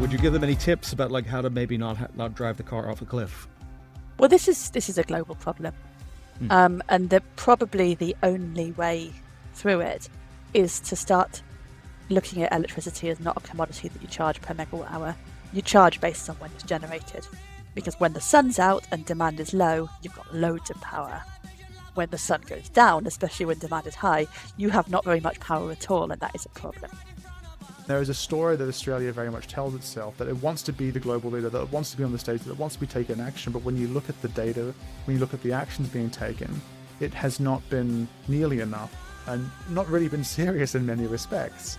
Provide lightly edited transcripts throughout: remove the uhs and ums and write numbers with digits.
would you give them any tips about like how to maybe not drive the car off a cliff? Well, this is a global problem, and probably the only way through it is to start looking at electricity as not a commodity that you charge per megawatt hour. You charge based on when it's generated, because when the sun's out and demand is low, you've got loads of power. When the sun goes down, especially when demand is high, you have not very much power at all, and that is a problem. There is a story that Australia very much tells itself, that it wants to be the global leader, that it wants to be on the stage, that it wants to be taking action. But when you look at the data, when you look at the actions being taken, it has not been nearly enough and not really been serious in many respects.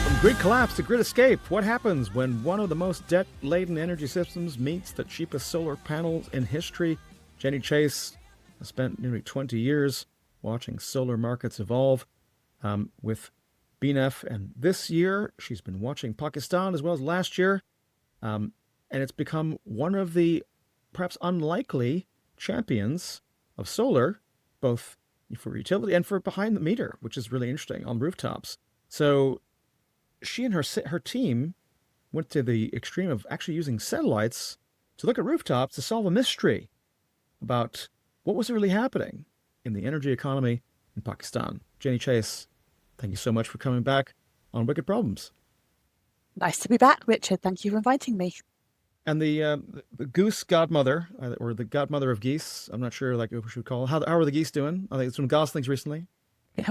From grid collapse to grid escape, what happens when one of the most debt-laden energy systems meets the cheapest solar panels in history? Jenny Chase has spent nearly 20 years watching solar markets evolve with BNEF, and this year she's been watching Pakistan as well as last year, and it's become one of the perhaps unlikely champions of solar, both for utility and for behind the meter, which is really interesting, on rooftops. So she and her team went to the extreme of actually using satellites to look at rooftops to solve a mystery about what was really happening in the energy economy in Pakistan. Jenny Chase, thank you so much for coming back on Wicked Problems. Nice to be back, Richard. Thank you for inviting me. And the goose godmother, or the godmother of geese, I'm not sure like what we should call her. How are the geese doing? I think it's some goslings recently.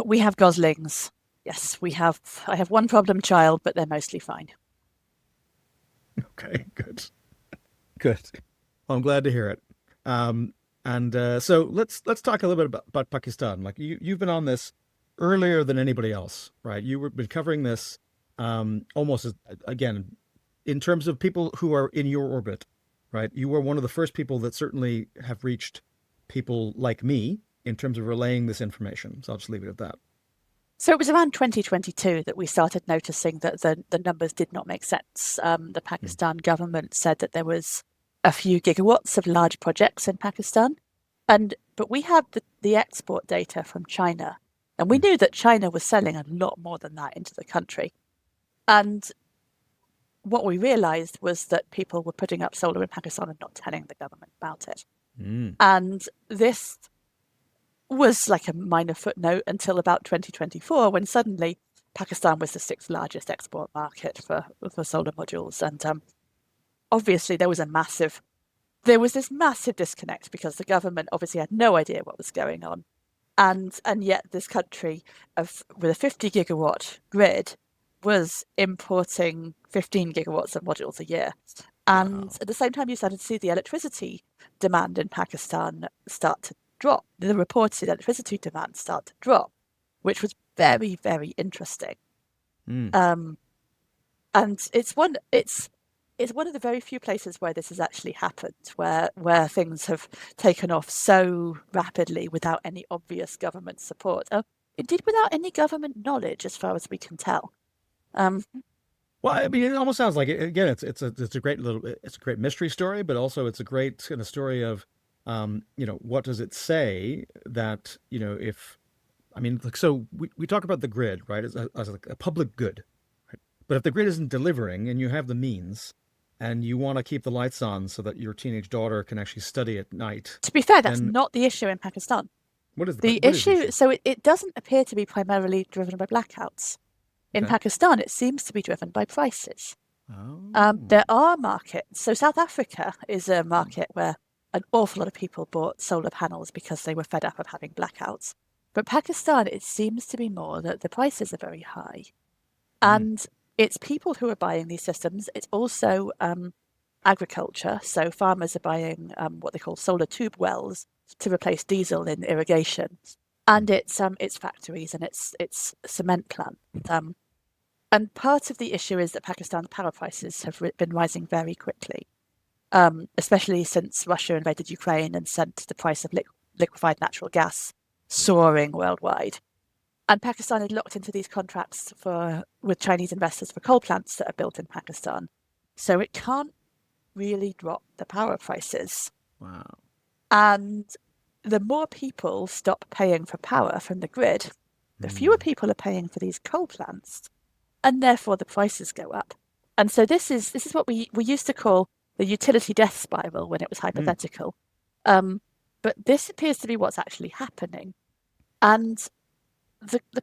We have goslings. Yes, I have one problem child, but they're mostly fine. Okay, good. Good. Well, I'm glad to hear it. So let's talk a little bit about Pakistan. Like you've been on this earlier than anybody else, right? You've been covering this almost as, again, in terms of people who are in your orbit, right? You were one of the first people that certainly have reached people like me in terms of relaying this information. So I'll just leave it at that. So it was around 2022 that we started noticing that the numbers did not make sense. The Pakistan government said that there was a few gigawatts of large projects in Pakistan, but we had the export data from China, and we knew that China was selling a lot more than that into the country. And what we realized was that people were putting up solar in Pakistan and not telling the government about it. And this was like a minor footnote until about 2024, when suddenly Pakistan was the 6th largest export market for solar modules. And obviously there was this massive disconnect, because the government obviously had no idea what was going on. And yet this country with a 50 gigawatt grid was importing 15 gigawatts of modules a year. And at the same time, you started to see the electricity demand in Pakistan start to drop. The reported electricity demand start to drop, which was very, very interesting. And it's one of the very few places where this has actually happened, where things have taken off so rapidly without any obvious government support. Indeed, without any government knowledge, as far as we can tell. Well, I mean, it almost sounds like again, it's a great mystery story, but also it's a great kind of story of, what does it say that, so we talk about the grid, right, as a public good, right? But if the grid isn't delivering and you have the means and you want to keep the lights on so that your teenage daughter can actually study at night. To be fair, that's not the issue in Pakistan. What is the issue? So it doesn't appear to be primarily driven by blackouts. In Pakistan, it seems to be driven by prices. There are markets. So South Africa is a market where an awful lot of people bought solar panels because they were fed up of having blackouts. But Pakistan, it seems to be more that the prices are very high. And it's people who are buying these systems. It's also agriculture. So farmers are buying what they call solar tube wells to replace diesel in irrigation. And it's factories and it's cement plant. And part of the issue is that Pakistan's power prices have been rising very quickly, especially since Russia invaded Ukraine and sent the price of liquefied natural gas soaring worldwide. And Pakistan had locked into these contracts with Chinese investors for coal plants that are built in Pakistan. So it can't really drop the power prices. Wow. And the more people stop paying for power from the grid, the fewer people are paying for these coal plants, and therefore the prices go up. And so this is what we used to call the utility death spiral when it was hypothetical. But this appears to be what's actually happening. And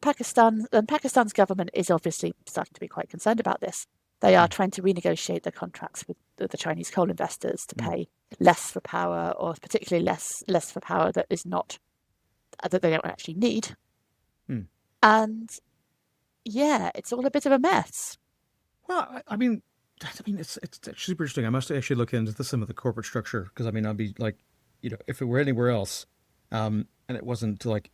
Pakistan's government is obviously starting to be quite concerned about this. They are trying to renegotiate their contracts with the Chinese coal investors to pay less for power, or particularly less for power that is not that they don't actually need. And yeah, it's all a bit of a mess. Well, I mean, it's super interesting. I must actually look into some of the corporate structure, because I mean, I'd be like, if it were anywhere else, and it wasn't like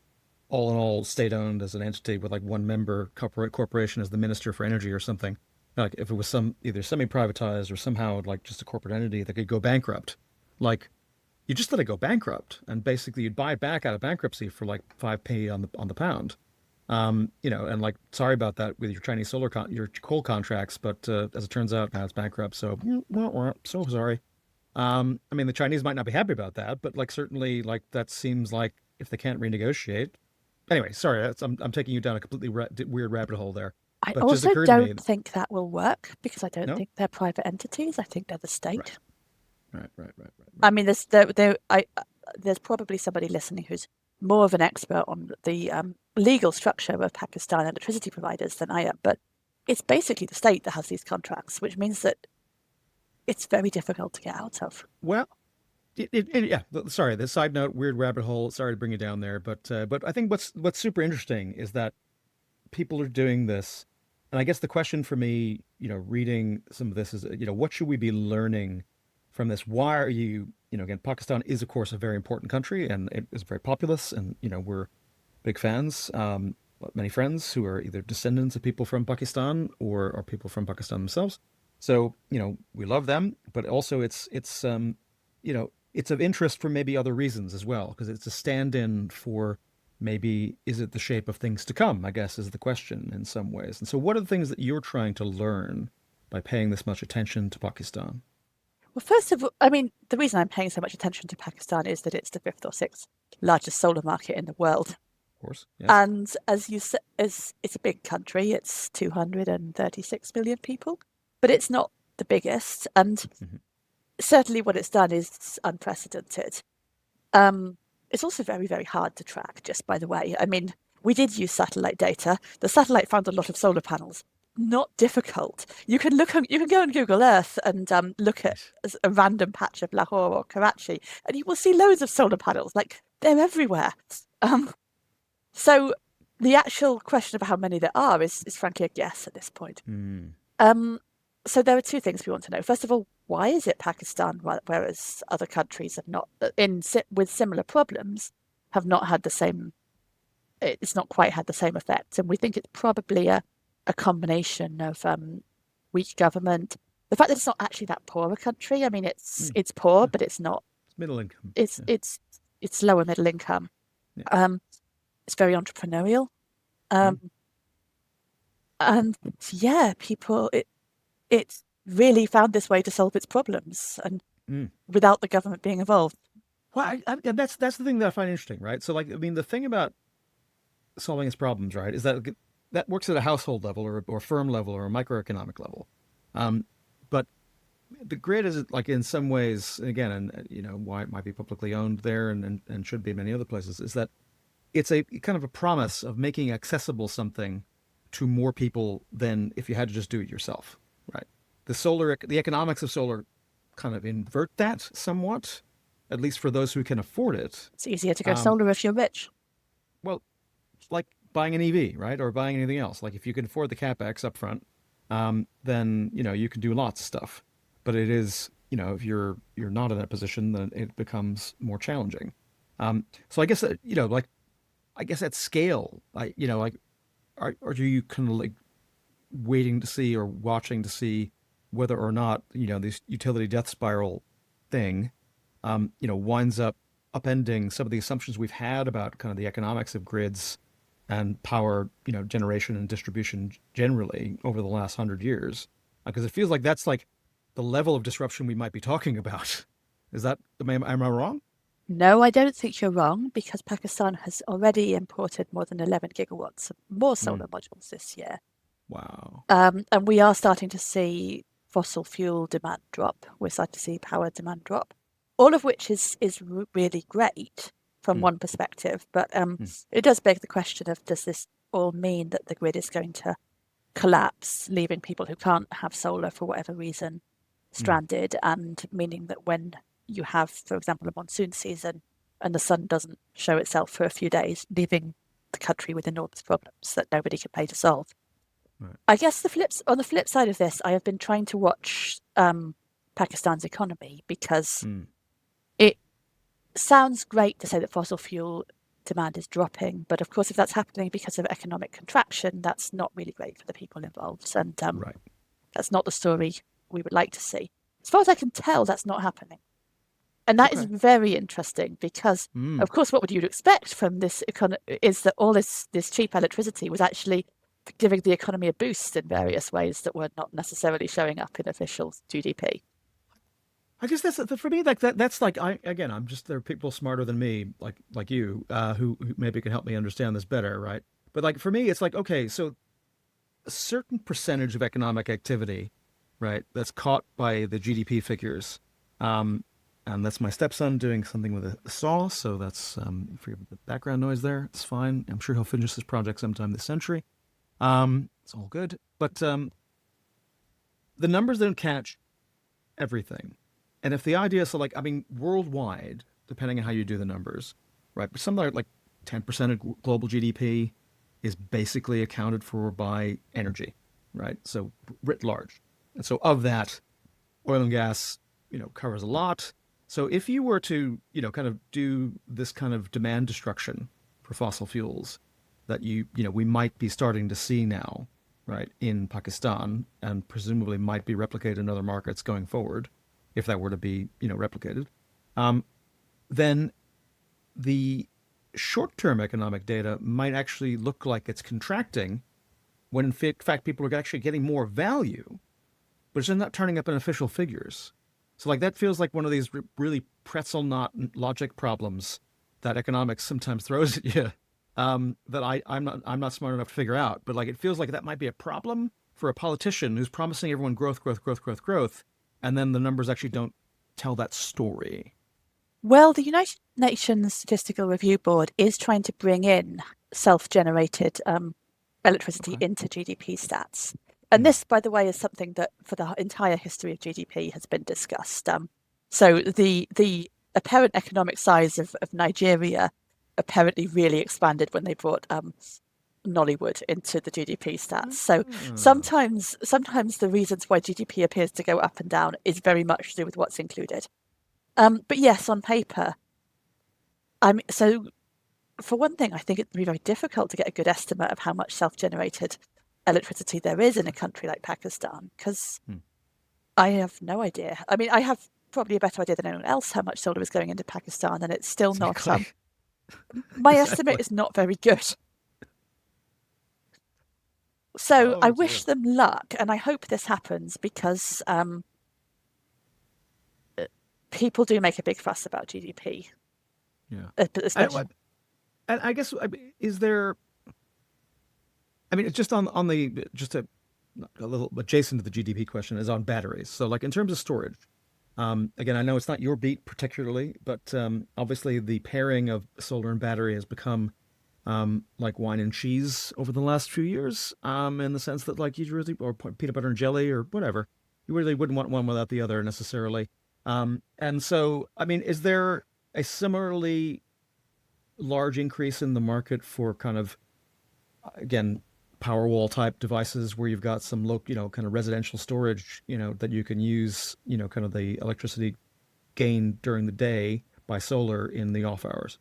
all in all state owned as an entity with like one member corporation as the minister for energy or something, like if it was either semi-privatized or somehow like just a corporate entity that could go bankrupt, like you just let it go bankrupt, and basically you'd buy it back out of bankruptcy for like 5p on the pound. And like, sorry about that with your Chinese your coal contracts, but as it turns out, now it's bankrupt. So, so sorry. I mean, the Chinese might not be happy about that, but like certainly, like that seems like if they can't renegotiate. Anyway, sorry, I'm taking you down a completely weird rabbit hole there. I But also just don't think that will work, because I don't No? think they're private entities. I think they're the state. Right. I mean, there's probably somebody listening who's more of an expert on the legal structure of Pakistan electricity providers than I am, but it's basically the state that has these contracts, which means that it's very difficult to get out of. Well, yeah. Sorry, the side note, weird rabbit hole. Sorry to bring you down there, but I think what's super interesting is that people are doing this, and I guess the question for me, reading some of this is, what should we be learning from this? Why are you, again, Pakistan is of course a very important country, and it is very populous, and we're big fans. Many friends who are either descendants of people from Pakistan or are people from Pakistan themselves. So, we love them, but also it's of interest for maybe other reasons as well, because it's a stand-in for maybe, is it the shape of things to come, I guess, is the question in some ways. And so what are the things that you're trying to learn by paying this much attention to Pakistan? Well, first of all, I mean, the reason I'm paying so much attention to Pakistan is that it's the 5th or 6th largest solar market in the world. Of course, yes. And as you said, it's a big country. It's 236 million people, but it's not the biggest. And certainly what it's done is unprecedented. It's also very, very hard to track, just by the way. I mean, we did use satellite data. The satellite found a lot of solar panels. Not difficult. You can go on Google Earth and look at a random patch of Lahore or Karachi, and you will see loads of solar panels. Like, they're everywhere. So the actual question of how many there are is frankly a guess at this point. So there are two things we want to know. First of all, why is it Pakistan, whereas other countries have not, with similar problems, have not had the same? It's not quite had the same effect, and we think it's probably a combination of weak government, the fact that it's not actually that poor a country. I mean, it's poor, but it's not. It's middle income. It's lower middle income. Yeah. It's very entrepreneurial, and yeah, people it really found this way to solve its problems, and without the government being involved. Well, that's the thing that I find interesting, right? So, like, I mean, the thing about solving its problems, right, is that works at a household level or firm level or a microeconomic level. But the grid is, like, in some ways, again, and why it might be publicly owned there and should be in many other places, is that it's a kind of a promise of making accessible something to more people than if you had to just do it yourself, right? The economics of solar kind of invert that somewhat, at least for those who can afford it. It's easier to go solar if you're rich. Well, like buying an EV, right? Or buying anything else. Like, if you can afford the CapEx up front, then, you can do lots of stuff. But it is, if you're not in that position, then it becomes more challenging. So I guess, I guess at scale, are you kind of like waiting to see or watching to see whether or not, this utility death spiral thing, winds up upending some of the assumptions we've had about kind of the economics of grids and power, generation and distribution generally over the last 100 years? Because it feels like that's like the level of disruption we might be talking about. Am I wrong? No, I don't think you're wrong, because Pakistan has already imported more than 11 gigawatts of more solar modules this year. Wow. And we are starting to see fossil fuel demand drop. We're starting to see power demand drop, all of which is really great from one perspective. But it does beg the question of, does this all mean that the grid is going to collapse, leaving people who can't have solar for whatever reason stranded, and meaning that when you have, for example, a monsoon season and the sun doesn't show itself for a few days, leaving the country with enormous problems that nobody can pay to solve. Right. I guess on the flip side of this, I have been trying to watch Pakistan's economy, because it sounds great to say that fossil fuel demand is dropping, but of course, if that's happening because of economic contraction, that's not really great for the people involved, and Right. that's not the story we would like to see. As far as I can tell, that's not happening. And that is very interesting, because, of course, what would you expect from this economy is that all this cheap electricity was actually giving the economy a boost in various ways that were not necessarily showing up in official GDP. I guess that's for me. Like that's like I'm just, there are people smarter than me, like you, who maybe can help me understand this better, right? But like for me, it's like, okay, so a certain percentage of economic activity, right, that's caught by the GDP figures. And that's my stepson doing something with a saw, so that's for the background noise there. It's fine. I'm sure he'll finish this project sometime this century. It's all good. But the numbers don't catch everything. And if the idea is, so like, I mean, worldwide, depending on how you do the numbers, right, but something like 10% of global GDP is basically accounted for by energy, right? So writ large. And so of that, oil and gas, covers a lot. So if you were to, kind of do this kind of demand destruction for fossil fuels that we might be starting to see now, right, in Pakistan, and presumably might be replicated in other markets going forward, if that were to be, replicated, then the short-term economic data might actually look like it's contracting, when in fact people are actually getting more value, but it's not turning up in official figures. So like that feels like one of these really pretzel knot logic problems that economics sometimes throws at you, that I'm not smart enough to figure out. But like it feels like that might be a problem for a politician who's promising everyone growth, and then the numbers actually don't tell that story. Well, the United Nations Statistical Review Board is trying to bring in self-generated electricity into GDP stats. And this, by the way, is something that for the entire history of GDP has been discussed. So the apparent economic size of Nigeria apparently really expanded when they brought Nollywood into the GDP stats. So sometimes the reasons why GDP appears to go up and down is very much to do with what's included. But yes, on paper, so for one thing, I think it'd be very difficult to get a good estimate of how much self-generated electricity there is in a country like Pakistan, because I have no idea. I mean, I have probably a better idea than anyone else how much solar is going into Pakistan, and it's still not. My estimate is not very good. So I wish them luck, and I hope this happens, because people do make a big fuss about GDP. Yeah. And I guess, is there, I mean, it's just on the, just a little adjacent to the GDP question is on batteries. So like in terms of storage, again, I know it's not your beat particularly, but obviously the pairing of solar and battery has become like wine and cheese over the last few years, in the sense that like you really, or peanut butter and jelly or whatever, you really wouldn't want one without the other necessarily. And so, I mean, is there a similarly large increase in the market for kind of, again, Powerwall type devices where you've got some kind of residential storage, that you can use, kind of the electricity gained during the day by solar in the off hours?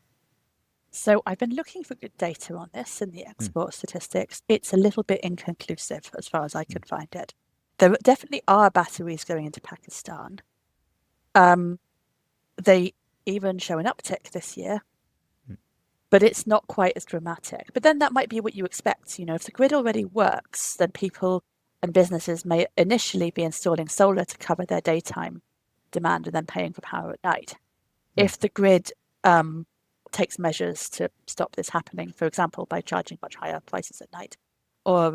So I've been looking for good data on this in the export statistics. It's a little bit inconclusive as far as I could find it. There definitely are batteries going into Pakistan. They even show an uptick this year, but it's not quite as dramatic. But then that might be what you expect. If the grid already works, then people and businesses may initially be installing solar to cover their daytime demand and then paying for power at night. If the grid takes measures to stop this happening, for example, by charging much higher prices at night, or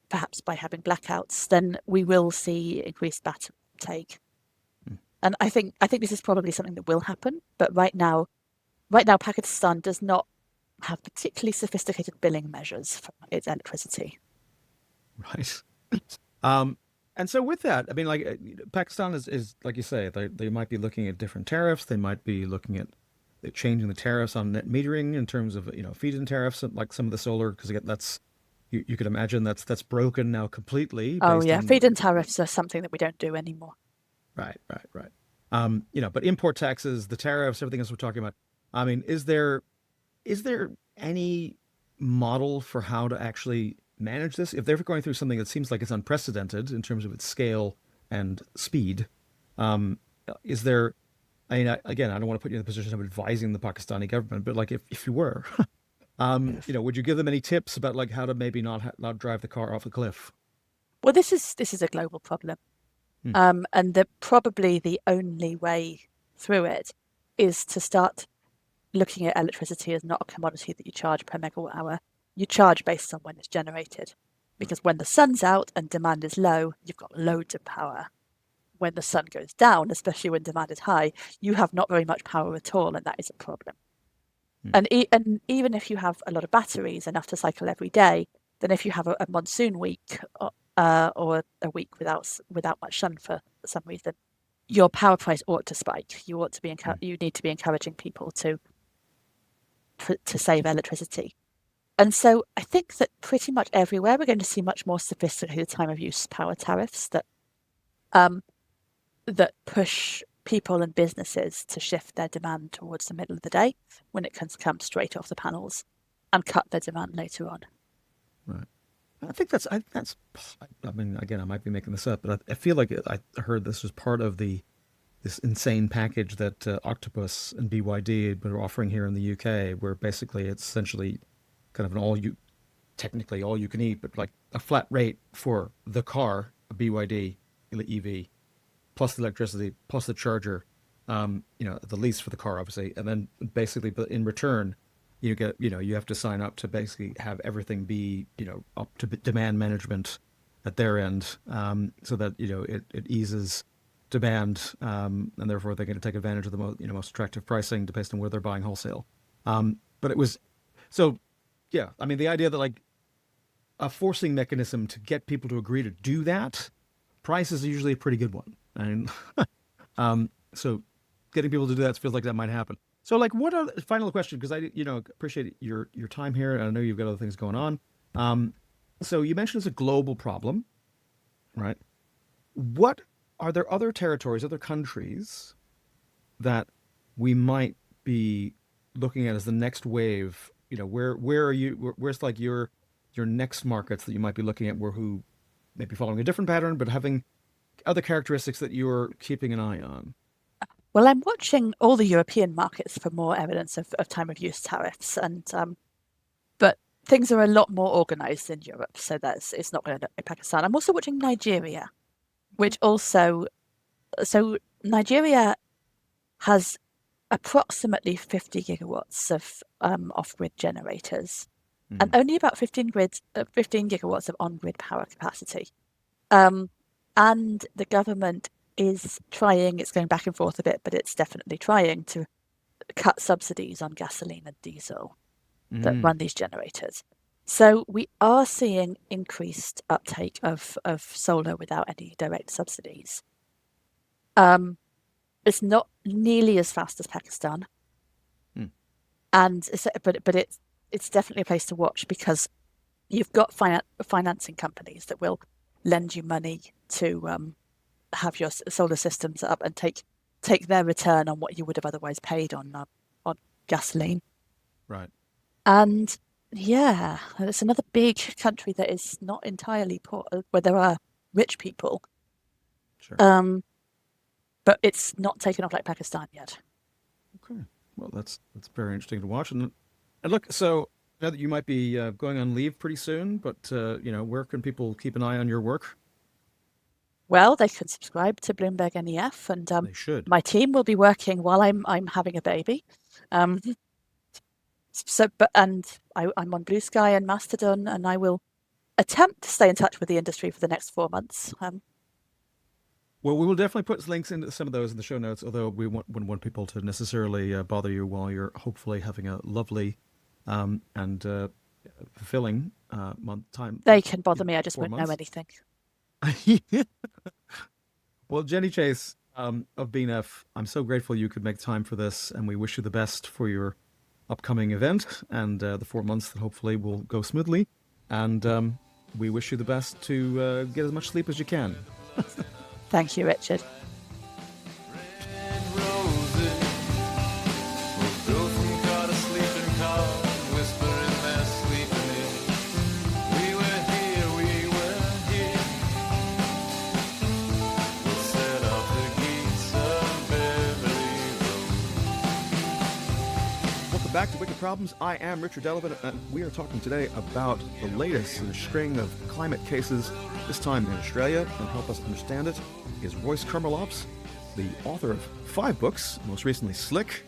perhaps by having blackouts, then we will see increased battery uptake. And I think this is probably something that will happen. But right now, Pakistan does not have particularly sophisticated billing measures for its electricity. Right. And so with that, I mean, like Pakistan is like you say, they might be looking at different tariffs. They might be looking at changing the tariffs on net metering in terms of feed-in tariffs, like some of the solar, because again, that's you could imagine that's broken now completely. Oh yeah, feed-in tariffs are something that we don't do anymore. Right. But import taxes, the tariffs, everything else we're talking about. I mean, is there any model for how to actually manage this? If they're going through something that seems like it's unprecedented in terms of its scale and speed, is there? I mean, again, I don't want to put you in the position of advising the Pakistani government, but like if you were, would you give them any tips about like how to maybe not drive the car off a cliff? Well, this is a global problem. And probably the only way through it is to start looking at electricity as not a commodity that you charge per megawatt hour. You charge based on when it's generated. Because when the sun's out and demand is low, you've got loads of power. When the sun goes down, especially when demand is high, you have not very much power at all, and that is a problem. And even if you have a lot of batteries, enough to cycle every day, then if you have a monsoon week or a week without much sun for some reason, your power price ought to spike. You need to be encouraging people to save electricity. And so I think that pretty much everywhere we're going to see much more sophisticated time of use power tariffs that push people and businesses to shift their demand towards the middle of the day when it can come straight off the panels and cut their demand later on. Right. I think that's, I mean, again, I might be making this up, but I feel like I heard this was part of this insane package that Octopus and BYD were offering here in the UK, where basically it's essentially kind of technically all you can eat, but like a flat rate for the car, a BYD EV, plus the electricity, plus the charger, the lease for the car, obviously. And then basically, but in return, you get, you have to sign up to basically have everything be, up to demand management at their end, so that, it eases demand, and therefore they're going to take advantage of the most attractive pricing based on where they're buying wholesale. But it was, so yeah, I mean, the idea that like a forcing mechanism to get people to agree to do that, price is usually a pretty good one. I mean, so getting people to do that feels like that might happen. So like, what are final question? Because I, appreciate your time here, and I know you've got other things going on. So you mentioned it's a global problem, right? What are there other territories, other countries that we might be looking at as the next wave? Where are you? Where's like your next markets that you might be looking at? Who may be following a different pattern, but having other characteristics that you're keeping an eye on? Well, I'm watching all the European markets for more evidence of time of use tariffs, and but things are a lot more organized in Europe, so it's not going to look like Pakistan. I'm also watching Nigeria, which also, so Nigeria has approximately 50 gigawatts of off-grid generators, and only about 15 gigawatts of on-grid power capacity. And the government is trying, it's going back and forth a bit, but it's definitely trying to cut subsidies on gasoline and diesel that run these generators. So we are seeing increased uptake of solar without any direct subsidies. It's not nearly as fast as Pakistan, but it's definitely a place to watch, because you've got financing companies that will lend you money to have your solar systems up and take their return on what you would have otherwise paid on gasoline. Right. And yeah, it's another big country that is not entirely poor, where there are rich people. Sure. But it's not taken off like Pakistan yet. Okay. Well, that's very interesting to watch. And look, so now that you might be going on leave pretty soon, but where can people keep an eye on your work? Well, they can subscribe to Bloomberg NEF, and They should. my team will be working while I'm having a baby. Um, I'm on Blue Sky and Mastodon, and I will attempt to stay in touch with the industry for the next 4 months. Well, we will definitely put links into some of those in the show notes, although we wouldn't want people to necessarily bother you while you're hopefully having a lovely and fulfilling time. They can bother me, I just 4 won't know months. anything. Well, Jenny Chase of BNF, I'm so grateful you could make time for this, and we wish you the best for your upcoming event and the 4 months that hopefully will go smoothly. And we wish you the best to get as much sleep as you can. Thank you, Richard. Back to Wicked Problems. I am Richard Delevan, and we are talking today about the latest in a string of climate cases, this time in Australia. And help us understand it is Royce Kurmelovsus, the author of 5 books, most recently Slick,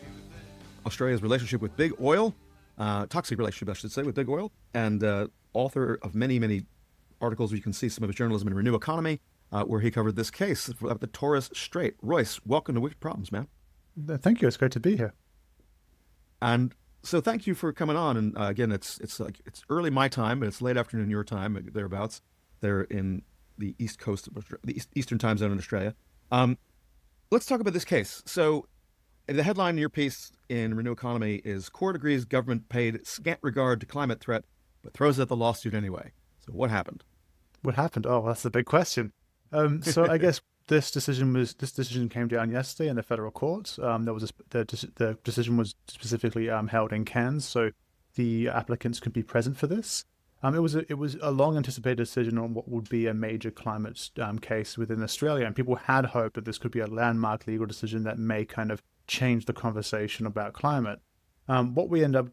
Australia's relationship with big oil, toxic relationship, I should say, with big oil, and author of many, many articles where you can see some of his journalism in Renew Economy, where he covered this case at the Torres Strait. Royce, welcome to Wicked Problems, man. Thank you. It's great to be here. And so thank you for coming on. And again, it's early my time, but it's late afternoon your time, thereabouts. They're in the east coast, the eastern time zone in Australia. Let's talk about this case. So the headline in your piece in Renew Economy is Court agrees government paid scant regard to climate threat, but throws out the lawsuit anyway. So what happened? What happened? Oh, that's the big question. So I guess this decision came down yesterday in the federal court. The decision was specifically held in Cairns, so the applicants could be present for this. It was a long anticipated decision on what would be a major climate case within Australia, and people had hoped that this could be a landmark legal decision that may kind of change the conversation about climate. What we end up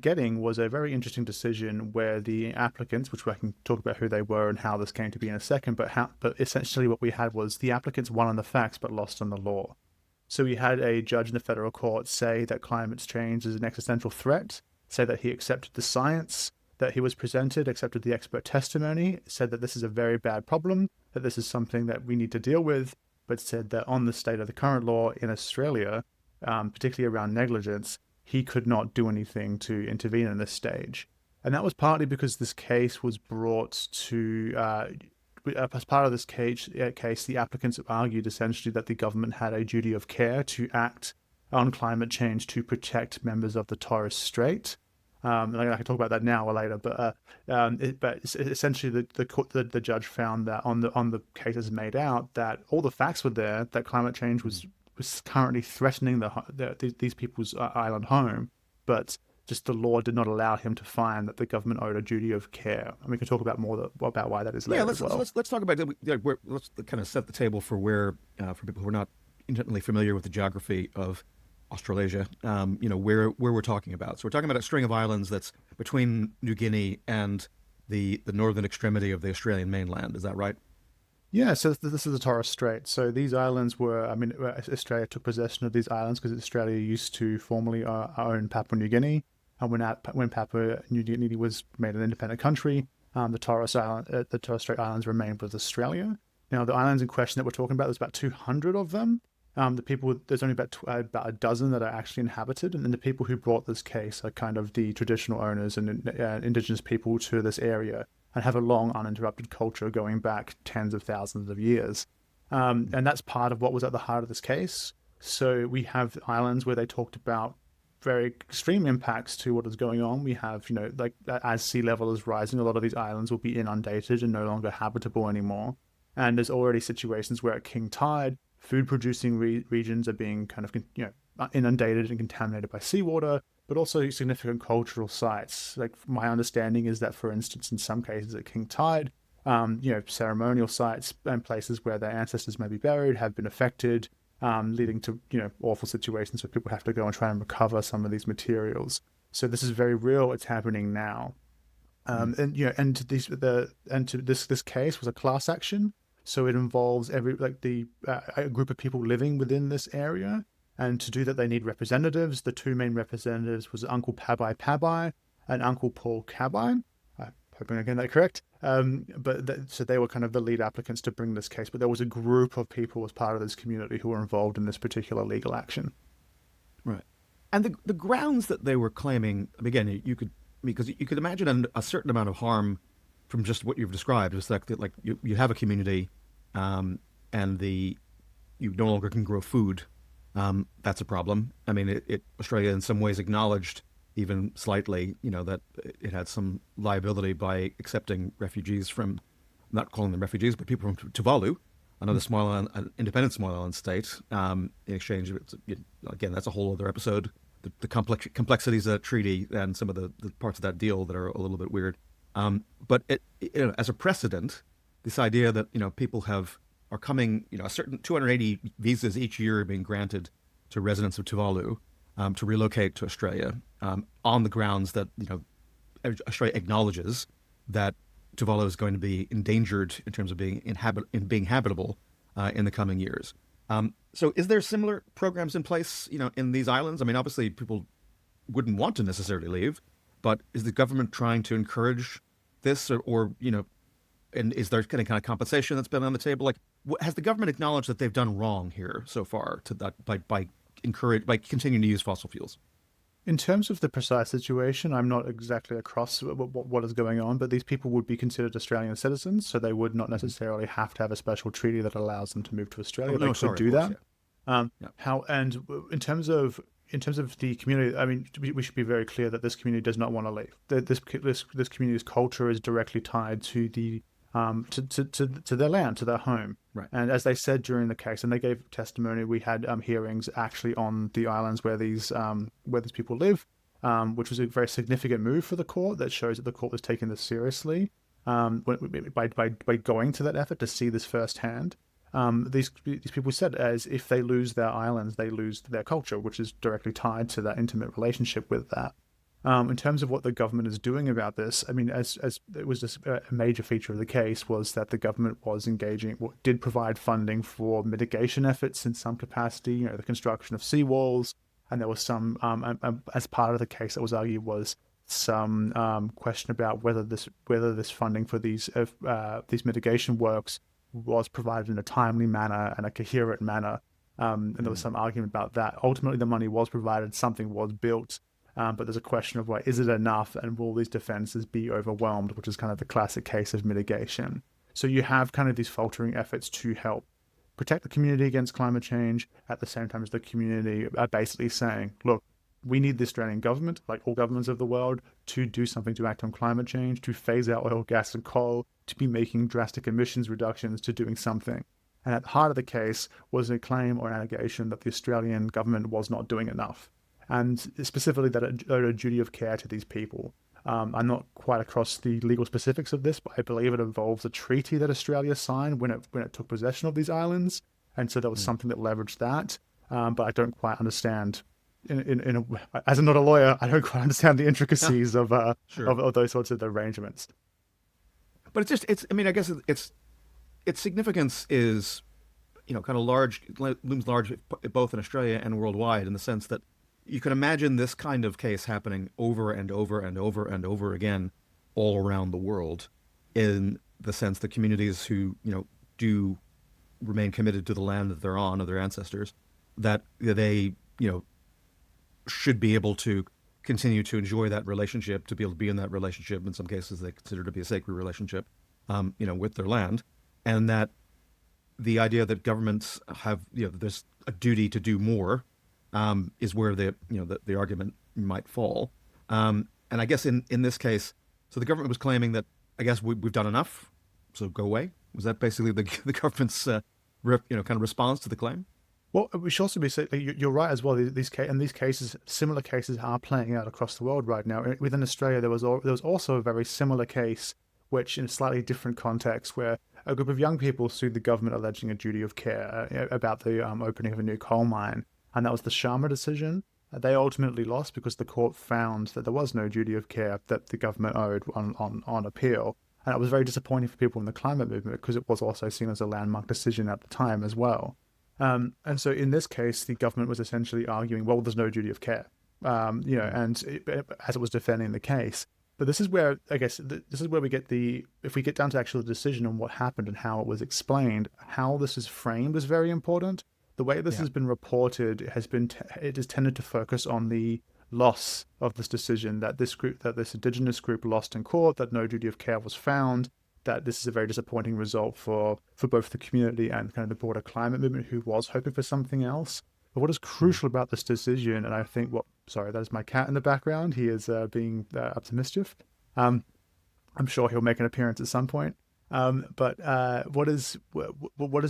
getting was a very interesting decision where the applicants, which I can talk about who they were and how this came to be in a second, but essentially what we had was the applicants won on the facts but lost on the law. So we had a judge in the federal court say that climate change is an existential threat, say that he accepted the science that he was presented, accepted the expert testimony, said that this is a very bad problem, that this is something that we need to deal with, but said that on the state of the current law in Australia, particularly around negligence, he could not do anything to intervene in this stage. And that was partly because this case was brought to, as part of this case, the applicants argued essentially that the government had a duty of care to act on climate change to protect members of the Torres Strait. And I can talk about that now or later, but essentially the judge found that on the cases made out that all the facts were there, that climate change was currently threatening these people's island home, but just the law did not allow him to find that the government owed a duty of care. And we can talk about more about why that is later. Let's talk about let's kind of set the table for where for people who are not intimately familiar with the geography of Australasia, where we're talking about. So we're talking about a string of islands that's between New Guinea and the northern extremity of the Australian mainland. Is that right? Yeah, so this is the Torres Strait. So these islands Australia took possession of these islands because Australia used to formerly own Papua New Guinea. And when Papua New Guinea was made an independent country, the Torres Strait Islands remained with Australia. Now, the islands in question that we're talking about, there's about 200 of them. There's only about a dozen that are actually inhabited, and then the people who brought this case are kind of the traditional owners and indigenous people to this area, and have a long uninterrupted culture going back tens of thousands of years. And that's part of what was at the heart of this case. So we have islands where they talked about very extreme impacts to what is going on. We have, as sea level is rising, a lot of these islands will be inundated and no longer habitable anymore. And there's already situations where at king tide, food-producing regions are being kind of, inundated and contaminated by seawater, but also significant cultural sites. Like my understanding is that, for instance, in some cases at king tide, ceremonial sites and places where their ancestors may be buried have been affected, leading to awful situations where people have to go and try and recover some of these materials. So this is very real. It's happening now. This case was a class action. So it involves a group of people living within this area. And to do that, they need representatives. The two main representatives was Uncle Pabai Pabai and Uncle Paul Kabai. I'm hoping I get that correct. So they were kind of the lead applicants to bring this case. But there was a group of people as part of this community who were involved in this particular legal action. Right. And the grounds that they were claiming, again, you could imagine a certain amount of harm from just what you've described. It's like you have a community, and you no longer can grow food. That's a problem. I mean, Australia in some ways acknowledged, even slightly, that it had some liability by accepting refugees from, not calling them refugees, but people from Tuvalu, another small island, independent small island state. In exchange, again, that's a whole other episode. The complexities of that treaty and some of the parts of that deal that are a little bit weird. But as a precedent, this idea that people are coming, a certain 280 visas each year are being granted to residents of Tuvalu to relocate to Australia on the grounds that Australia acknowledges that Tuvalu is going to be endangered in terms of being habitable in the coming years. So is there similar programs in place, in these islands? I mean, obviously people wouldn't want to necessarily leave, but is the government trying to encourage this and is there any kind of compensation that's been on the table? Like, has the government acknowledged that they've done wrong here so far by continuing to use fossil fuels? In terms of the precise situation, I'm not exactly across what is going on, but these people would be considered Australian citizens, so they would not necessarily have to have a special treaty that allows them to move to Australia. They could do that. In terms of the community, I mean, we should be very clear that this community does not want to leave. This community's culture is directly tied to the to their land, to their home. Right. And as they said during the case, and they gave testimony, we had hearings actually on the islands where these people live, which was a very significant move for the court that shows that the court was taking this seriously by going to that effort to see this firsthand. These people said as if they lose their islands, they lose their culture, which is directly tied to that intimate relationship with that. In terms of what the government is doing about this, I mean, as it was just a major feature of the case was that the government was did provide funding for mitigation efforts in some capacity, the construction of seawalls, and there was some, as part of the case that was argued was some question about whether this funding for these mitigation works was provided in a timely manner and a coherent manner, and there was some argument about that. Ultimately, the money was provided, something was built. But there's a question of is it enough, and will these defenses be overwhelmed, which is kind of the classic case of mitigation. So you have kind of these faltering efforts to help protect the community against climate change at the same time as the community are basically saying, look, we need the Australian government, like all governments of the world, to do something to act on climate change, to phase out oil, gas, and coal, to be making drastic emissions reductions, to doing something. And at the heart of the case was a claim or an allegation that the Australian government was not doing enough. And specifically that it owed a duty of care to these people. I'm not quite across the legal specifics of this, but I believe it involves a treaty that Australia signed when it took possession of these islands, and so there was something that leveraged that. But I don't quite understand. As I'm not a lawyer, I don't quite understand the intricacies of those sorts of arrangements. But I guess its significance is, kind of looms large both in Australia and worldwide, in the sense that you can imagine this kind of case happening over and over and over and over again all around the world, in the sense that communities who, do remain committed to the land that they're on, of their ancestors, that they, should be able to continue to enjoy that relationship, to be able to be in that relationship. In some cases, they consider to be a sacred relationship, with their land. And that the idea that governments have, there's a duty to do more, is where the argument might fall. And I guess in this case, so the government was claiming that, I guess we've done enough, so go away. Was that basically the government's kind of response to the claim? Well, we should also be saying, you're right as well. These cases, similar cases are playing out across the world right now. Within Australia, there was also a very similar case, which in a slightly different context, where a group of young people sued the government alleging a duty of care about the opening of a new coal mine. And that was the Sharma decision. They ultimately lost because the court found that there was no duty of care that the government owed on appeal. And it was very disappointing for people in the climate movement because it was also seen as a landmark decision at the time as well. And so in this case, the government was essentially arguing, well, there's no duty of care, as it was defending the case. But this is where, I guess, this is where we get if we get down to actual decision on what happened and how it was explained, how this is framed is very important. The way this has been reported it has tended to focus on the loss of this decision, that this indigenous group lost in court, that no duty of care was found, that this is a very disappointing result for both the community and kind of the broader climate movement who was hoping for something else. But what is crucial about this decision, and I think that is my cat in the background. He is being up to mischief. I'm sure he'll make an appearance at some point. But what is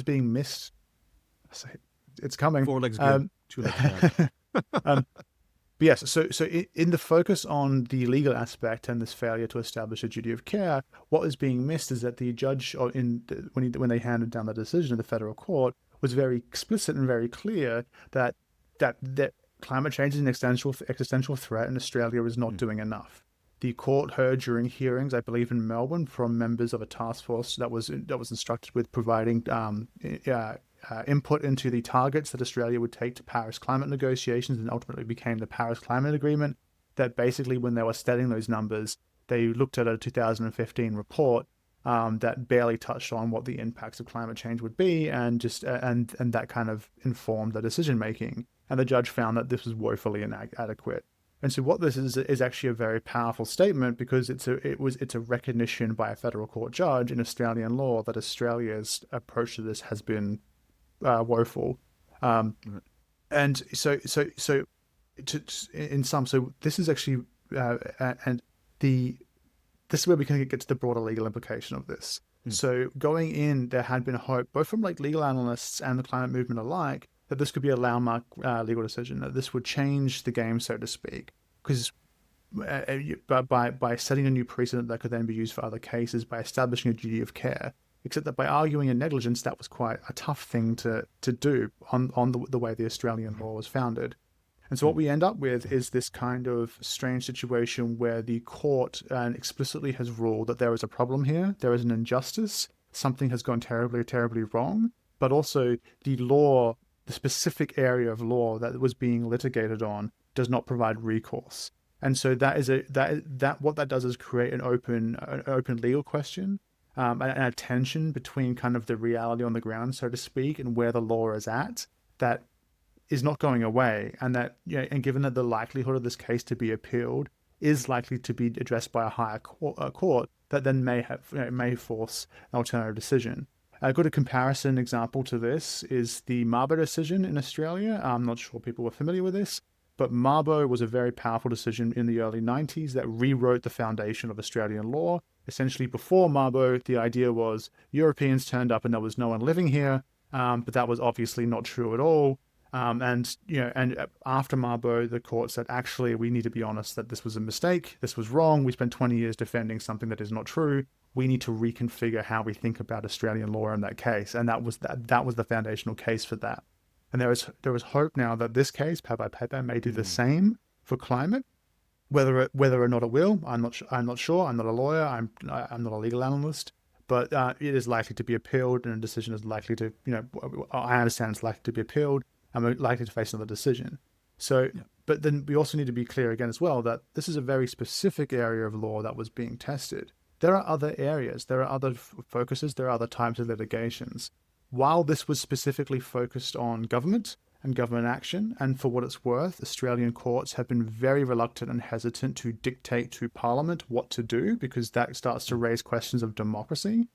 being missed? It's coming. 4 legs good, 2 legs bad. But yes, so in the focus on the legal aspect and this failure to establish a duty of care, what is being missed is that the judge, when they handed down the decision of the federal court, was very explicit and very clear that climate change is an existential threat, and Australia is not doing enough. The court heard during hearings, I believe in Melbourne, from members of a task force that was instructed with providing input into the targets that Australia would take to Paris climate negotiations, and ultimately became the Paris Climate Agreement, that basically when they were setting those numbers, they looked at a 2015 report that barely touched on what the impacts of climate change would be, and that kind of informed the decision making. And the judge found that this was woefully inadequate. And so what this is actually a very powerful statement, because it's a recognition by a federal court judge in Australian law that Australia's approach to this has been woeful. And so this is actually this is where we can get to the broader legal implication of this. So going in, there had been hope, both from like legal analysts and the climate movement alike, that this could be a landmark legal decision, that this would change the game, so to speak, because by setting a new precedent that could then be used for other cases, by establishing a duty of care. Except that by arguing a negligence, that was quite a tough thing to do on the way the Australian law was founded. And so what we end up with is this kind of strange situation where the court explicitly has ruled that there is a problem here, there is an injustice, something has gone terribly, terribly wrong, but also the law, the specific area of law that was being litigated on, does not provide recourse. And so what that does is create an open legal question. A tension between kind of the reality on the ground, so to speak, and where the law is at, that is not going away, and that and given that the likelihood of this case to be appealed is likely to be addressed by a higher court, that then may force an alternative decision. A good comparison example to this is the Mabo decision in Australia. I'm not sure people were familiar with this, but Mabo was a very powerful decision in the early 90s that rewrote the foundation of Australian law. Essentially, before Mabo, the idea was Europeans turned up and there was no one living here, but that was obviously not true at all. And after Mabo, the court said, actually, we need to be honest that this was a mistake, this was wrong. We spent 20 years defending something that is not true. We need to reconfigure how we think about Australian law in that case, and that was the foundational case for that. And there is hope now that this case, Papai Pepe, may do the same for climate. Whether or not it will, I'm not sure. I'm not a lawyer. I'm not a legal analyst. But it is likely to be appealed, and a decision is likely to, I understand it's likely to be appealed, and we're likely to face another decision. So, but then we also need to be clear again as well that this is a very specific area of law that was being tested. There are other areas, there are other focuses, there are other types of litigations. While this was specifically focused on government and government action, and for what it's worth, Australian courts have been very reluctant and hesitant to dictate to Parliament what to do, because that starts to raise questions of democracy.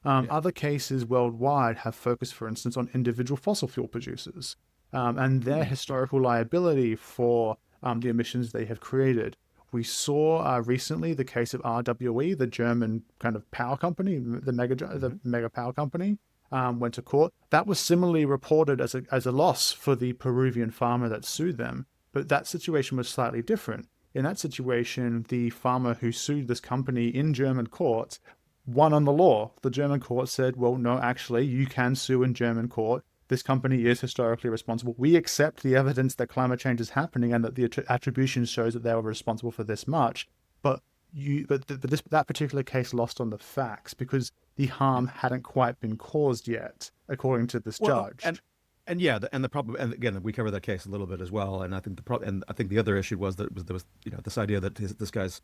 Other cases worldwide have focused, for instance, on individual fossil fuel producers and their historical liability for the emissions they have created. We saw recently the case of RWE, the German kind of power company, the mega power company, went to court. That was similarly reported as a loss for the Peruvian farmer that sued them, but that situation was slightly different. In that situation, the farmer who sued this company in German courts won on the law. The German court said, well, no, actually, you can sue in German court. This company is historically responsible. We accept the evidence that climate change is happening and that the attribution shows that they were responsible for this much, but that particular case lost on the facts because the harm hadn't quite been caused yet, according to this judge. And yeah, and the problem, and again, we covered that case a little bit as well. And I think the other issue was that there was this idea that this guy's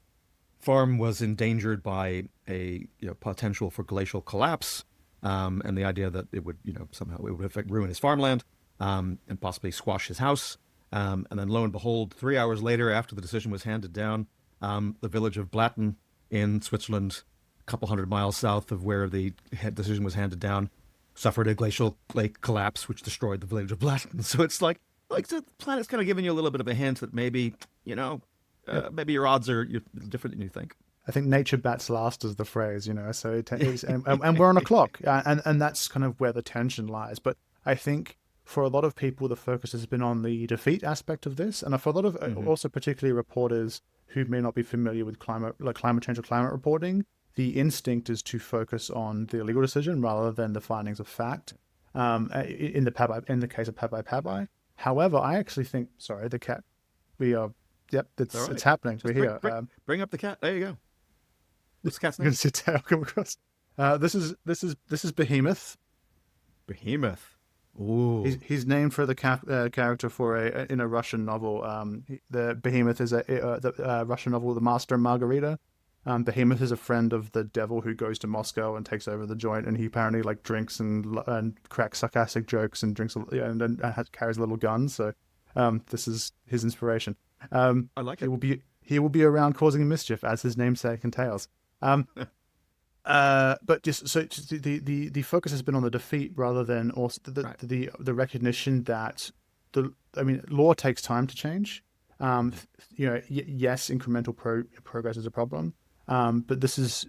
farm was endangered by a potential for glacial collapse, and the idea that it would somehow it would ruin his farmland, and possibly squash his house. And then lo and behold, 3 hours later, after the decision was handed down, the village of Blatten in Switzerland, a couple hundred miles south of where the decision was handed down, suffered a glacial lake collapse, which destroyed the village of Blatten. So it's like the planet's kind of giving you a little bit of a hint that maybe, maybe your odds are different than you think. I think nature bats last is the phrase, so it is, and we're on a clock, and that's kind of where the tension lies. But I think for a lot of people, the focus has been on the defeat aspect of this, and for a lot of also particularly reporters who may not be familiar with climate change or climate reporting, the instinct is to focus on the legal decision rather than the findings of fact. In the case of Pabai. However, I actually think, sorry, the cat, it's happening. We're here. Bring up the cat. There you go. What's the cat's name? I'm going to sit down. Come across. This is Behemoth. Behemoth. Ooh. He's named for the character in a Russian novel. The Behemoth is the Russian novel, The Master and Margarita. Behemoth is a friend of the devil who goes to Moscow and takes over the joint, and he apparently drinks and cracks sarcastic jokes and drinks and carries a little gun. So this is his inspiration. I like it. He will be around causing mischief, as his namesake entails. But the focus has been on the defeat rather than also the recognition that law takes time to change. Yes, incremental progress is a problem. But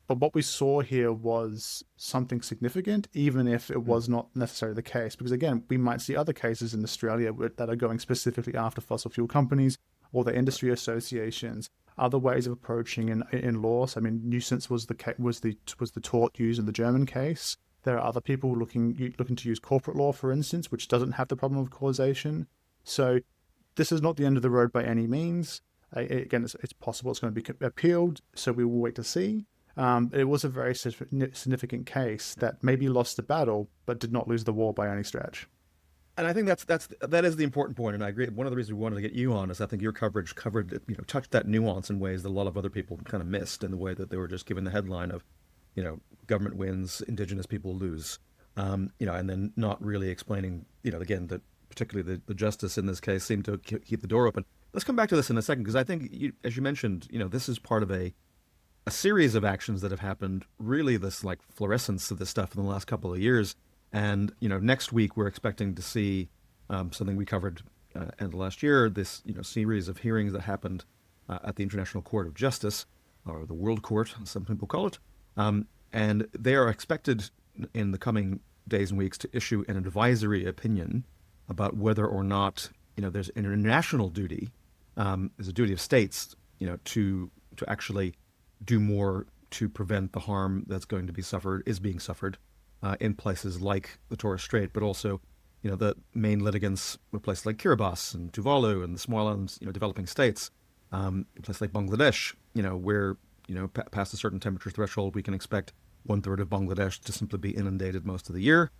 what we saw here was something significant, even if it was not necessarily the case. Because again, we might see other cases in Australia that are going specifically after fossil fuel companies or their industry associations. Other ways of approaching in laws. Nuisance was the tort used in the German case. There are other people looking to use corporate law, for instance, which doesn't have the problem of causation. So this is not the end of the road by any means. Again, it's possible it's going to be appealed, so we will wait to see. It was a very significant case that maybe lost the battle, but did not lose the war by any stretch. And I think that is the important point, and I agree. One of the reasons we wanted to get you on is I think your coverage touched that nuance in ways that a lot of other people kind of missed, in the way that they were just given the headline of, government wins, indigenous people lose, and then not really explaining, again, that particularly the justice in this case seemed to keep the door open. Let's come back to this in a second, because I think, as you mentioned, this is part of a series of actions that have happened, really this fluorescence of this stuff in the last couple of years. And, next week we're expecting to see something we covered end of last year, this, series of hearings that happened at the International Court of Justice, or the World Court, as some people call it. And they are expected in the coming days and weeks to issue an advisory opinion about whether or not, there's an international duty, there's a duty of states, to actually do more to prevent the harm that's going to be being suffered in places like the Torres Strait, but also, the main litigants were places like Kiribati and Tuvalu and the small islands, developing states, places like Bangladesh, where, past a certain temperature threshold, we can expect 1/3 of Bangladesh to simply be inundated most of the year.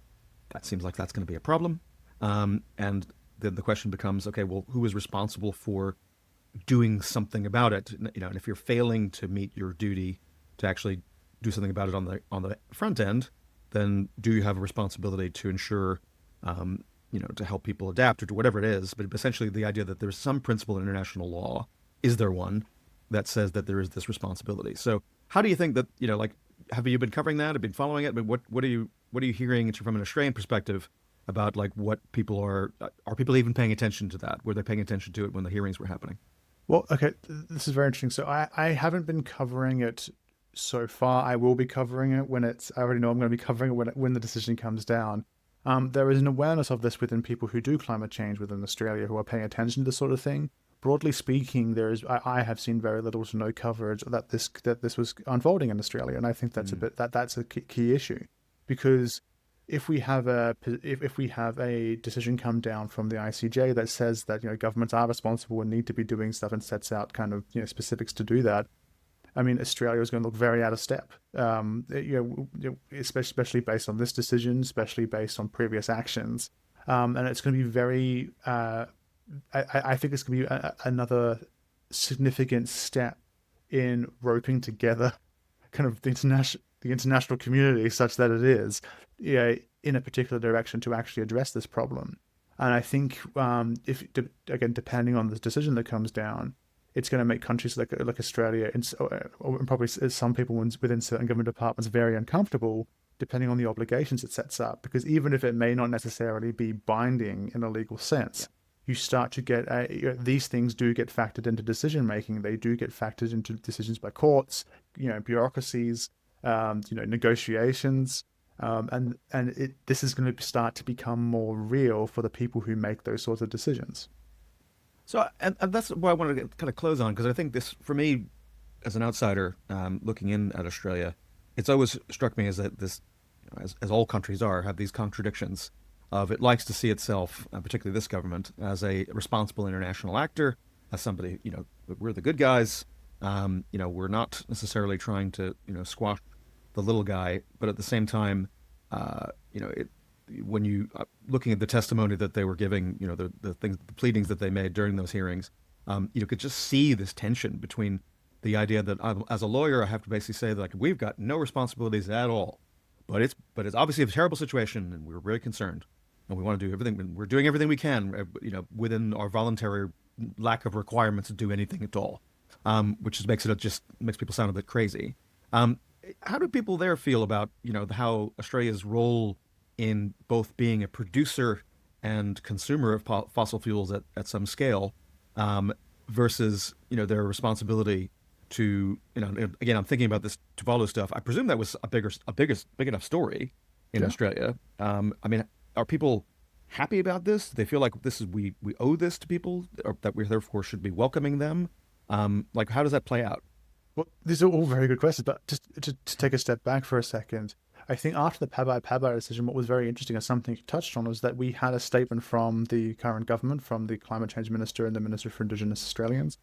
That seems like that's going to be a problem. And then the question becomes, okay, well, who is responsible for doing something about it? And if you're failing to meet your duty to actually do something about it on the front end, then do you have a responsibility to ensure, to help people adapt or to whatever it is? But essentially the idea that there's some principle in international law, is there one, that says that there is this responsibility? So how do you think that, have you been covering that? Have you been following it? But what are you hearing from an Australian perspective about what people are people even paying attention to that? Were they paying attention to it when the hearings were happening? Well, okay, this is very interesting. So I haven't been covering it so far. I will be covering it I already know I'm going to be covering it when the decision comes down. There is an awareness of this within people who do climate change within Australia, who are paying attention to this sort of thing. Broadly speaking, I have seen very little to no coverage that this was unfolding in Australia, and I think that's that's a key issue, because if we have a decision come down from the ICJ that says that governments are responsible and need to be doing stuff and sets out kind of specifics to do that, I mean, Australia is going to look very out of step, especially based on this decision, especially based on previous actions. And it's going to be very, I think it's going to be another significant step in roping together kind of the international community such that it is in a particular direction to actually address this problem. And I think again, depending on the decision that comes down, it's going to make countries like Australia and probably some people within certain government departments very uncomfortable, depending on the obligations it sets up. Because even if it may not necessarily be binding in a legal sense, you start to get these things do get factored into decision making. They do get factored into decisions by courts, bureaucracies, negotiations. This is going to start to become more real for the people who make those sorts of decisions. So, and that's what I wanted to kind of close on, because I think this, for me, as an outsider looking in at Australia, it's always struck me as that this, as all countries have these contradictions of it likes to see itself, particularly this government, as a responsible international actor, as somebody, we're the good guys, we're not necessarily trying to, squash the little guy, but at the same time, when you looking at the testimony that they were giving, the pleadings that they made during those hearings, you could just see this tension between the idea that as a lawyer, I have to basically say that, like, we've got no responsibilities at all, but it's obviously a terrible situation, and we're very concerned, and we want to do everything, and we're doing everything we can, within our voluntary lack of requirements to do anything at all, which makes people sound a bit crazy. How do people there feel about how Australia's role in both being a producer and consumer of fossil fuels at some scale, versus their responsibility to again, I'm thinking about this Tuvalu stuff. I presume that was a big enough story in Australia. I mean, are people happy about this? Do they feel like we owe this to people, or that we therefore should be welcoming them? Like, how does that play out? Well, these are all very good questions, but just to take a step back for a second, I think after the Pabai decision, what was very interesting, and something you touched on, was that we had a statement from the current government, from the Climate Change Minister and the Minister for Indigenous Australians,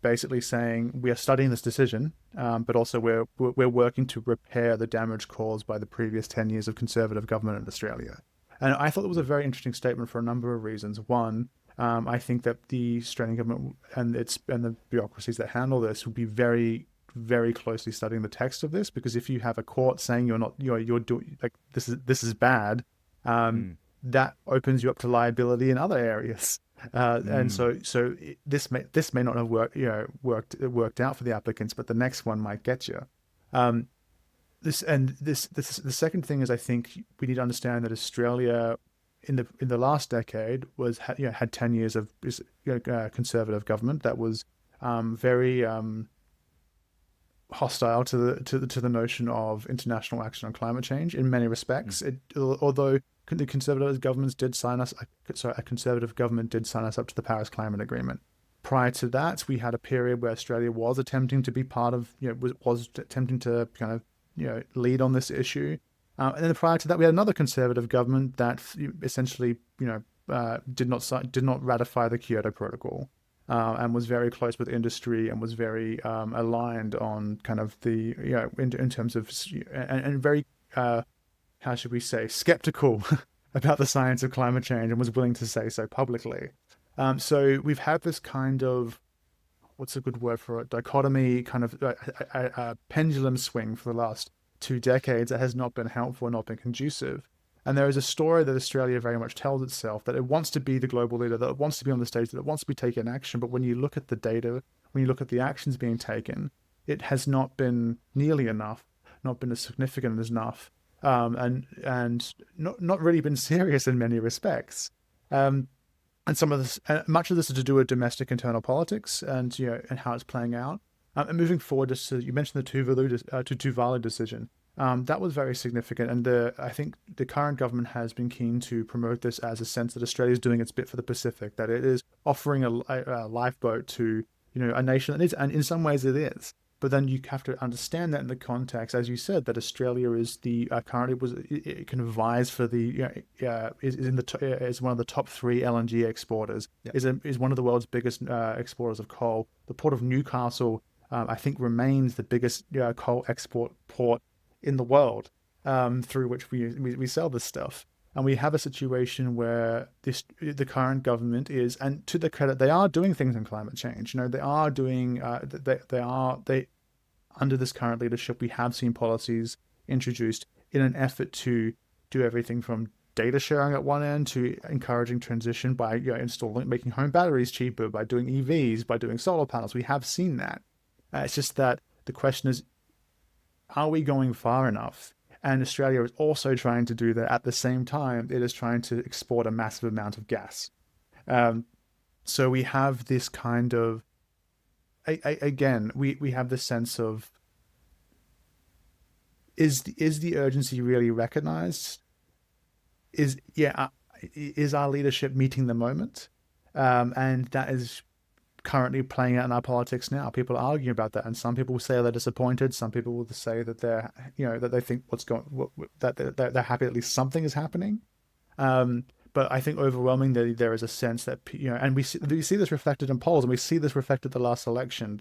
basically saying we are studying this decision, but also we're working to repair the damage caused by the previous 10 years of Conservative government in Australia. And I thought it was a very interesting statement for a number of reasons. One, I think that the Australian government and the bureaucracies that handle this will be very, very closely studying the text of this, because if you have a court saying you're doing, like, this is bad, that opens you up to liability in other areas, and so this may not have worked out for the applicants, but the next one might get you. The second thing is, I think we need to understand that Australia in the last decade had 10 years of Conservative government that was very hostile to the notion of international action on climate change in many respects. Although a conservative government did sign us up to the Paris Climate Agreement. Prior to that, we had a period where Australia was attempting to be part of, was attempting to kind of lead on this issue. And then prior to that, we had another conservative government that essentially, did not ratify the Kyoto Protocol, and was very close with industry and was very aligned on kind of the, in terms of, and very, how should we say, skeptical about the science of climate change, and was willing to say so publicly. So we've had this kind of, what's a good word for it, dichotomy, kind of a pendulum swing for the last 2 decades that has not been helpful, not been conducive. And there is a story that Australia very much tells itself, that it wants to be the global leader, that it wants to be on the stage, that it wants to be taking action. But when you look at the data, when you look at the actions being taken, it has not been nearly enough, not been as significant as enough, and not really been serious in many respects. And some of this, much of this is to do with domestic internal politics and how it's playing out. And moving forward, you mentioned the Tuvalu decision. That was very significant, and I think the current government has been keen to promote this as a sense that Australia is doing its bit for the Pacific, that it is offering a lifeboat to a nation that is, and in some ways it is. But then you have to understand that in the context, as you said, that Australia is it can vie for the is one of the top 3 LNG exporters, is one of the world's biggest exporters of coal. The port of Newcastle I think remains the biggest coal export port in the world, through which we sell this stuff. And we have a situation where the current government is, and to their credit, they are doing things on climate change. They are doing, under this current leadership, we have seen policies introduced in an effort to do everything from data sharing at one end to encouraging transition by making home batteries cheaper, by doing EVs, by doing solar panels. We have seen that. It's just that the question is, are we going far enough? And Australia is also trying to do that at the same time. It is trying to export a massive amount of gas. So we have this kind of, again, we have this sense of, is the urgency really recognized? Is our leadership meeting the moment? And that is currently playing out in our politics now. People are arguing about that, and some people will say they're disappointed. Some people will say that they're, that they think that they're happy at least something is happening. But I think overwhelmingly there is a sense that, and we see this reflected in polls, and we see this reflected the last election.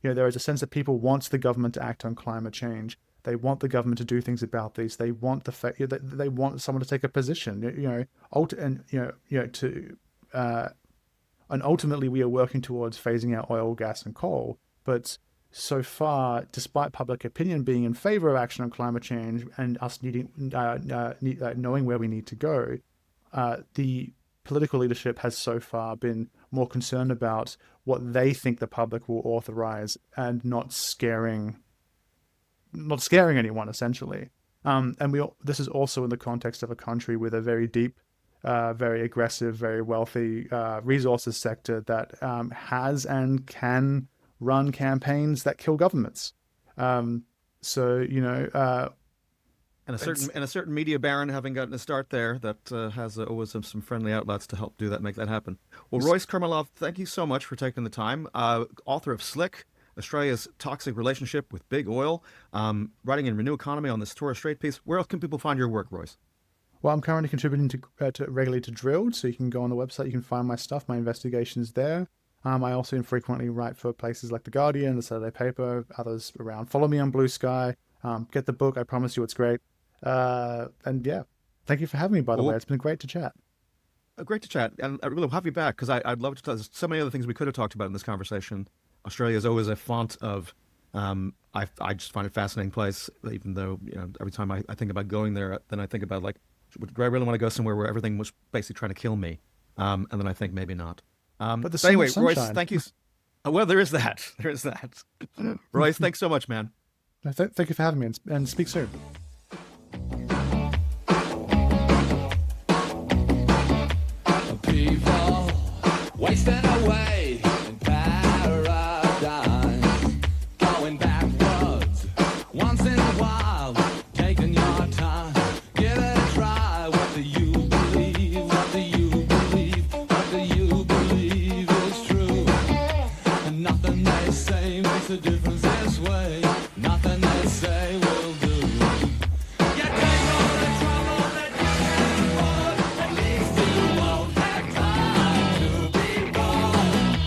There is a sense that people want the government to act on climate change. They want the government to do things about these. They want they want someone to take a position. And ultimately, we are working towards phasing out oil, gas, and coal. But so far, despite public opinion being in favor of action on climate change and us knowing where we need to go, the political leadership has so far been more concerned about what they think the public will authorize and not scaring anyone, essentially. And this is also in the context of a country with a very deep, very aggressive, very wealthy resources sector that has and can run campaigns that kill governments. And a certain media baron having gotten a start there that has always some friendly outlets to help make that happen. Well, Royce Kurmelovsus, thank you so much for taking the time. Author of Slick, Australia's Toxic Relationship with Big Oil, writing in Renew Economy on this Torres Strait piece. Where else can people find your work, Royce? Well, I'm currently contributing to regularly to Drilled, so you can go on the website, you can find my stuff, my investigations there. I also infrequently write for places like The Guardian, The Saturday Paper, others around. Follow me on Blue Sky. Get the book. I promise you it's great. And yeah, thank you for having me, by the way. It's been great to chat. Great to chat. And I really will have you back, because I'd love to tell you so many other things we could have talked about in this conversation. Australia is always a font of, I just find it a fascinating place, even though, every time I think about going there, then I think about, do I really want to go somewhere where everything was basically trying to kill me? And then I think maybe not. But anyway, Royce, thank you. Well, there is that. Royce, thanks so much, man. Thank you for having me, and speak soon. People wasting away in paradise, going backwards once in a while, taking your time, give it a try. What do you believe? What do you believe? What do you believe is true? And nothing they say makes a difference this way. Nothing they say will do. You take all the trouble that you can afford, at least you won't have time to be born.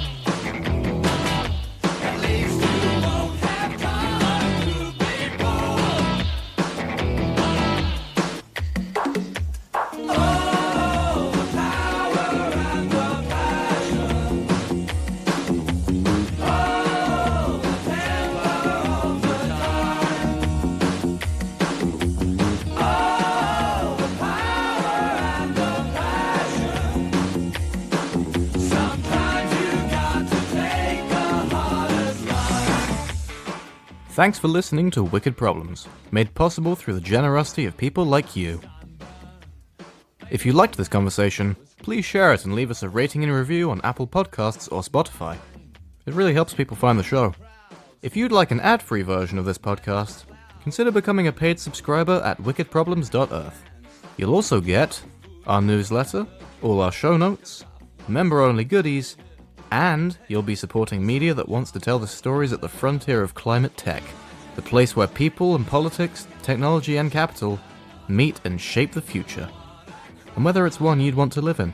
At least you won't have time to be born. Oh, the power and the passion. Oh, the temper of the time. Oh, the power and the passion. Sometimes you got to take the hardest line. Thanks for listening to Wicked Problems, made possible through the generosity of people like you. If you liked this conversation, please share it and leave us a rating and review on Apple Podcasts or Spotify. It really helps people find the show. If you'd like an ad-free version of this podcast, consider becoming a paid subscriber at wickedproblems.earth. You'll also get our newsletter, all our show notes, member-only goodies, and you'll be supporting media that wants to tell the stories at the frontier of climate tech, the place where people and politics, technology and capital meet and shape the future. And whether it's one you'd want to live in.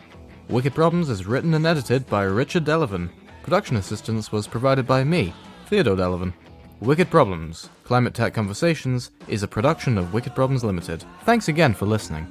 Wicked Problems is written and edited by Richard Delevan. Production assistance was provided by me, Theodore Delevan. Wicked Problems, Climate Tech Conversations is a production of Wicked Problems Limited. Thanks again for listening.